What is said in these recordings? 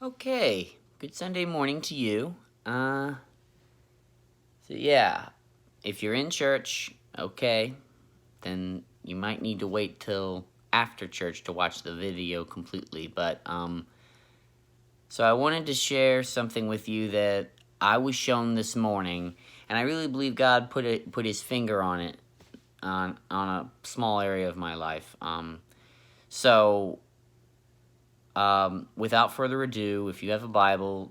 Okay, good Sunday morning to you. So yeah, if you're in church, okay, then you might need to wait till after church to watch the video completely. So I wanted to share something with you that I was shown this morning, and I really believe God put His finger on it, on a small area of my life. So without further ado, if you have a Bible,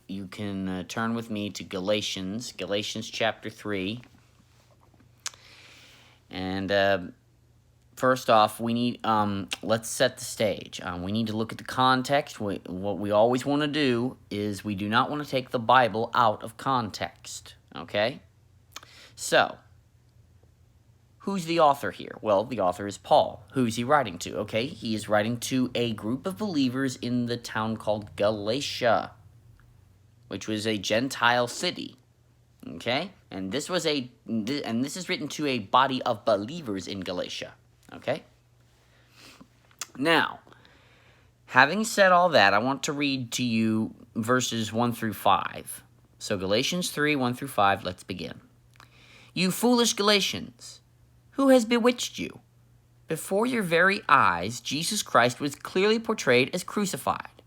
you can turn with me to Galatians chapter 3. And first off, we need, let's set the stage. We need to look at the context. What we always want to do is we do not want to take the Bible out of context, okay? So, who's the author here? Well, the author is Paul. Who's he writing to? Okay, he is writing to a group of believers in the town called Galatia, which was a Gentile city. Okay, and this is written to a body of believers in Galatia. Okay. Now, having said all that, I want to read to you verses 1 through 5. So Galatians 3, 1 through 5, let's begin. You foolish Galatians, who has bewitched you? Before your very eyes, Jesus Christ was clearly portrayed as crucified.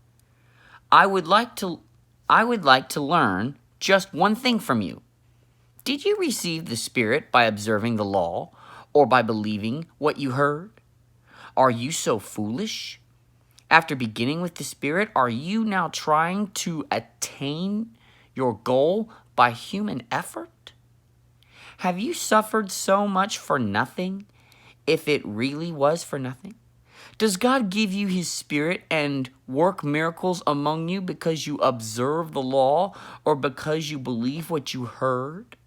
I would like to learn just one thing from you. Did you receive the Spirit by observing the law, or by believing what you heard? Are you so foolish? After beginning with the Spirit, are you now trying to attain your goal by human effort? Have you suffered so much for nothing, if it really was for nothing? Does God give you His Spirit and work miracles among you because you observe the law, or because you believe what you heard?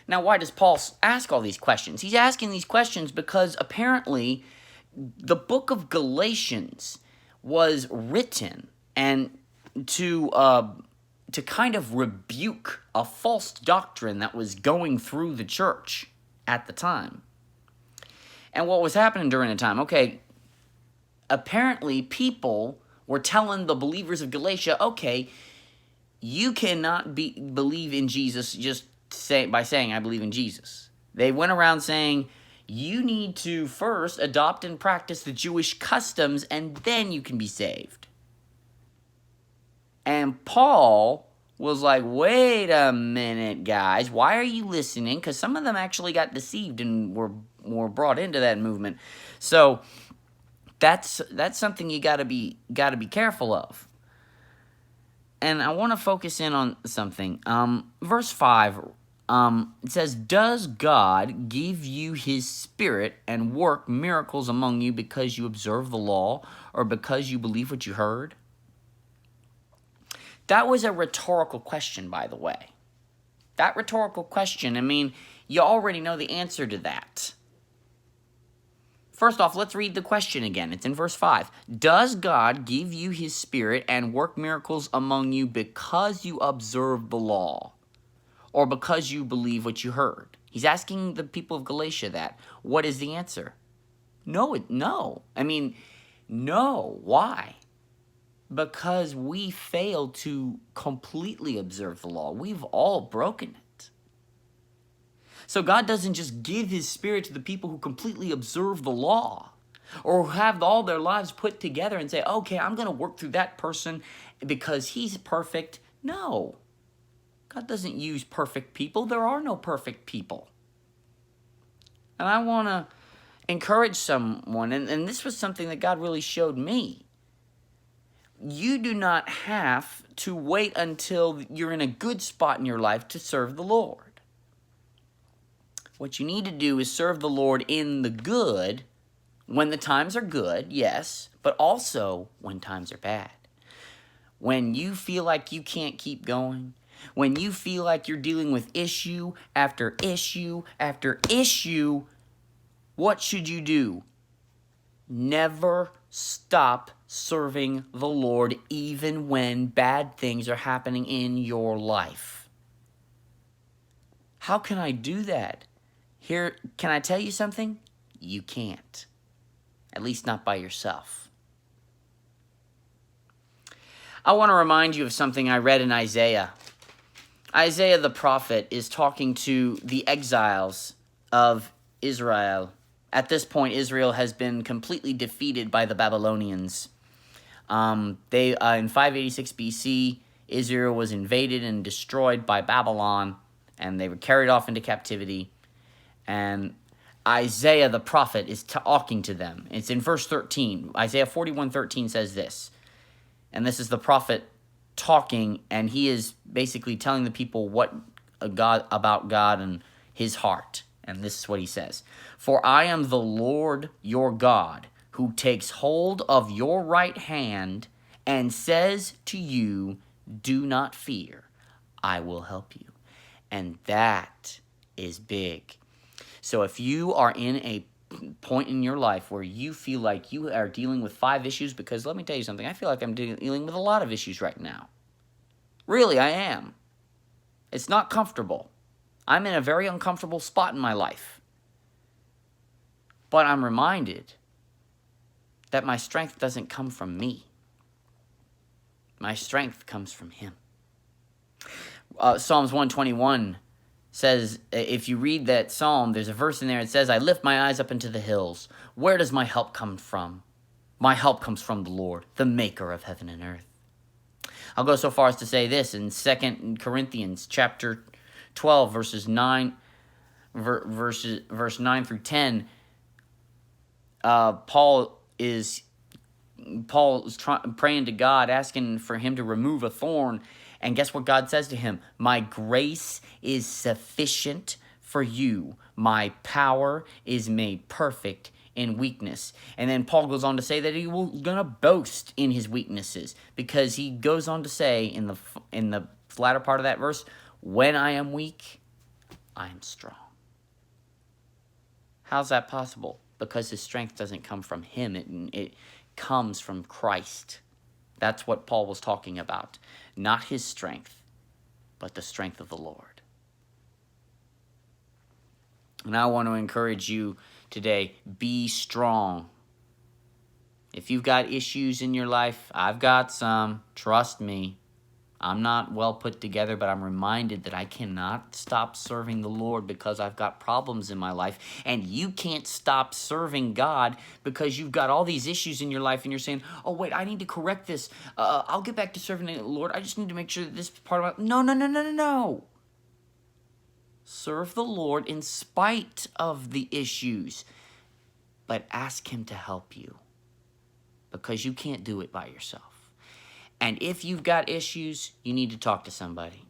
Now, why does Paul ask all these questions? He's asking these questions because apparently the book of Galatians was written and to kind of rebuke a false doctrine that was going through the church at the time. And what was happening during the time? Okay, apparently people were telling the believers of Galatia, okay, you cannot believe in Jesus just by saying, I believe in Jesus. They went around saying, you need to first adopt and practice the Jewish customs, and then you can be saved. And Paul was like, wait a minute, guys. Why are you listening? Because some of them actually got deceived and were brought into that movement. So that's something you gotta be careful of. And I want to focus in on something. Verse 5, it says, does God give you His Spirit and work miracles among you because you observe the law, or because you believe what you heard? That was a rhetorical question, by the way. That rhetorical question, I mean, you already know the answer to that. First off, let's read the question again. It's in verse 5. Does God give you His Spirit and work miracles among you because you observe the law, or because you believe what you heard? He's asking the people of Galatia that. What is the answer? No. I mean, no. Why? Because we fail to completely observe the law. We've all broken it. So God doesn't just give His Spirit to the people who completely observe the law, or have all their lives put together and say, okay, I'm going to work through that person because he's perfect. No. God doesn't use perfect people. There are no perfect people. And I want to encourage someone, and this was something that God really showed me. You do not have to wait until you're in a good spot in your life to serve the Lord. What you need to do is serve the Lord in the good, when the times are good, yes, but also when times are bad. When you feel like you can't keep going, when you feel like you're dealing with issue after issue after issue, what should you do? Never stop serving the Lord, even when bad things are happening in your life. How can I do that? Here, can I tell you something? You can't. At least not by yourself. I want to remind you of something I read in Isaiah. Isaiah the prophet is talking to the exiles of Israel. At this point, Israel has been completely defeated by the Babylonians. In 586 BC, Israel was invaded and destroyed by Babylon, and they were carried off into captivity. And Isaiah the prophet is talking to them. It's in verse 13. Isaiah 41:13 says this. And this is the prophet talking, and he is basically telling the people about God and his heart. And this is what he says. For I am the Lord your God, who takes hold of your right hand and says to you, do not fear, I will help you. And that is big. So if you are in a point in your life where you feel like you are dealing with 5 issues, because let me tell you something, I feel like I'm dealing with a lot of issues right now. Really, I am. It's not comfortable. I'm in a very uncomfortable spot in my life. But I'm reminded that my strength doesn't come from me. My strength comes from him. Psalms 121 says, if you read that psalm, there's a verse in there, it says, I lift my eyes up into the hills. Where does my help come from? My help comes from the Lord, the maker of heaven and earth. I'll go so far as to say this in 2 Corinthians chapter 12, verse 9 through 10. Paul is praying to God, asking for him to remove a thorn. And guess what God says to him? My grace is sufficient for you. My power is made perfect in weakness. And then Paul goes on to say that he will gonna boast in his weaknesses, because he goes on to say in the latter part of that verse, when I am weak, I am strong. How's that possible? Because his strength doesn't come from him. It comes from Christ. That's what Paul was talking about. Not his strength, but the strength of the Lord. And I want to encourage you today, be strong. If you've got issues in your life, I've got some, trust me. I'm not well put together, but I'm reminded that I cannot stop serving the Lord because I've got problems in my life. And you can't stop serving God because you've got all these issues in your life and you're saying, oh, wait, I need to correct this. I'll get back to serving the Lord. I just need to make sure that this part of my... No. Serve the Lord in spite of the issues, but ask him to help you because you can't do it by yourself. And if you've got issues, you need to talk to somebody.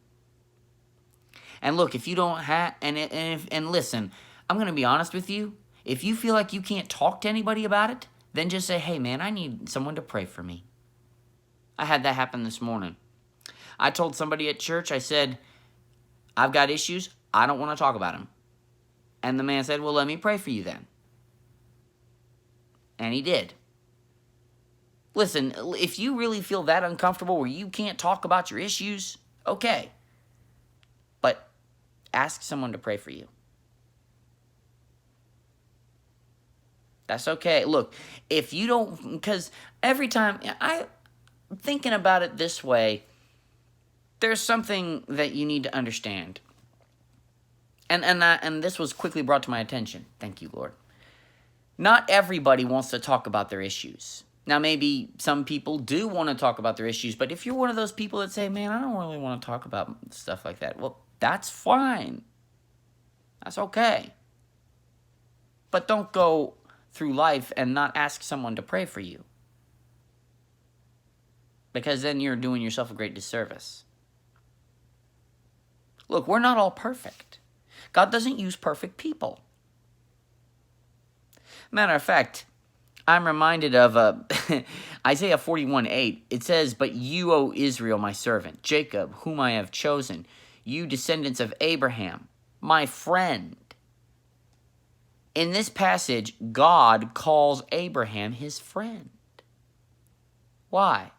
And look, if you don't have, and listen, I'm going to be honest with you. If you feel like you can't talk to anybody about it, then just say, hey man, I need someone to pray for me. I had that happen this morning. I told somebody at church, I said, I've got issues. I don't want to talk about them. And the man said, well, let me pray for you then. And he did. Listen, if you really feel that uncomfortable where you can't talk about your issues, okay. But ask someone to pray for you. That's okay. Look, if you don't, because every time, I'm thinking about it this way, there's something that you need to understand. And this was quickly brought to my attention. Thank you, Lord. Not everybody wants to talk about their issues. Now, maybe some people do want to talk about their issues, but if you're one of those people that say, man, I don't really want to talk about stuff like that, well, that's fine. That's okay. But don't go through life and not ask someone to pray for you, because then you're doing yourself a great disservice. Look, we're not all perfect. God doesn't use perfect people. Matter of fact, I'm reminded of Isaiah 41:8. It says, but you, O Israel, my servant, Jacob, whom I have chosen, you descendants of Abraham, my friend. In this passage, God calls Abraham his friend. Why?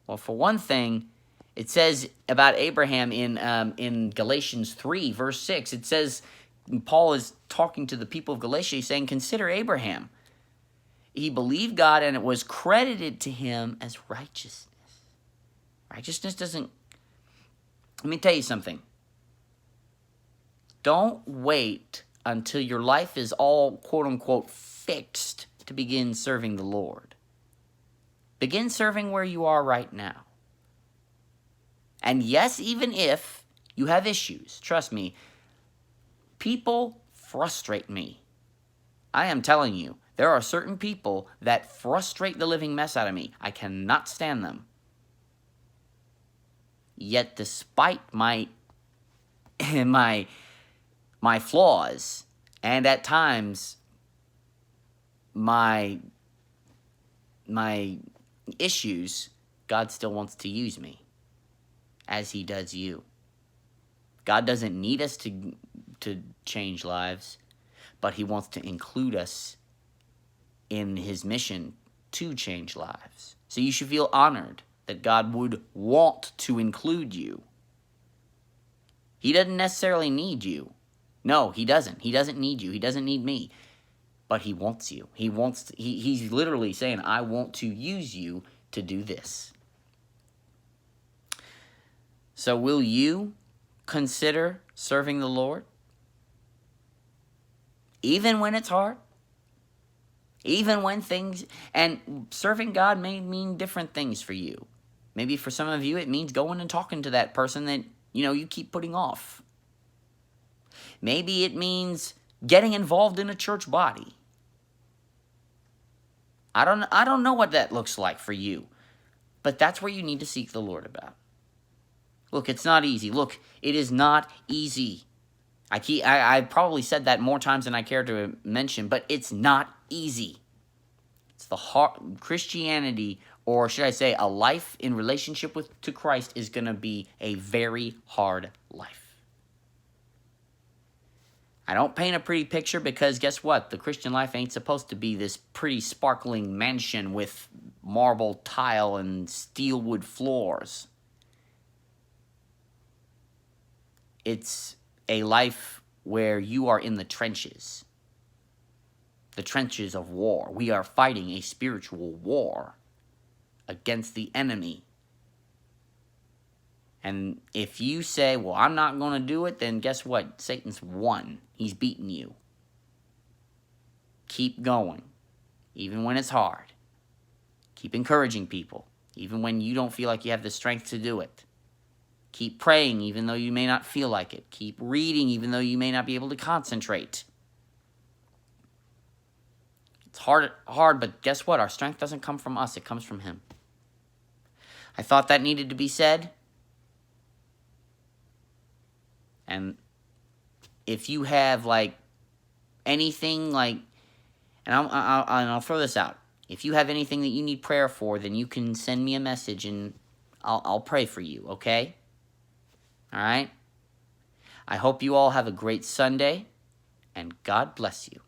Well, for one thing, it says about Abraham in Galatians 3, verse 6. It says, Paul is talking to the people of Galatia, he's saying, consider Abraham. He believed God, and it was credited to him as righteousness. Righteousness doesn't... Let me tell you something. Don't wait until your life is all, quote-unquote, fixed to begin serving the Lord. Begin serving where you are right now. And yes, even if you have issues, trust me, people frustrate me. I am telling you, there are certain people that frustrate the living mess out of me. I cannot stand them. Yet despite my flaws, and at times my issues, God still wants to use me as he does you. God doesn't need us to change lives, but he wants to include us in his mission to change lives. So you should feel honored that God would want to include you. He doesn't necessarily need you. No, he doesn't. He doesn't need you. He doesn't need me. But he wants you. He's literally saying, I want to use you to do this. So will you consider serving the Lord? Even when it's hard? Even when things... And serving God may mean different things for you. Maybe for some of you, it means going and talking to that person that, you keep putting off. Maybe it means getting involved in a church body. I don't know what that looks like for you, but that's where you need to seek the Lord about. Look, it's not easy. Look, it is not easy. I probably said that more times than I care to mention, but it's not easy. It's the hard Christianity, or should I say, a life in relationship to Christ is going to be a very hard life. I don't paint a pretty picture because guess what? The Christian life ain't supposed to be this pretty sparkling mansion with marble tile and steel wood floors. It's a life where you are in the trenches of war. We are fighting a spiritual war against the enemy. And if you say, well, I'm not going to do it, then guess what? Satan's won. He's beaten you. Keep going, even when it's hard. Keep encouraging people, even when you don't feel like you have the strength to do it. Keep praying, even though you may not feel like it. Keep reading, even though you may not be able to concentrate. It's hard, but guess what? Our strength doesn't come from us. It comes from him. I thought that needed to be said. And if you have, anything, and I'll throw this out. If you have anything that you need prayer for, then you can send me a message and I'll pray for you, okay? All right? I hope you all have a great Sunday, and God bless you.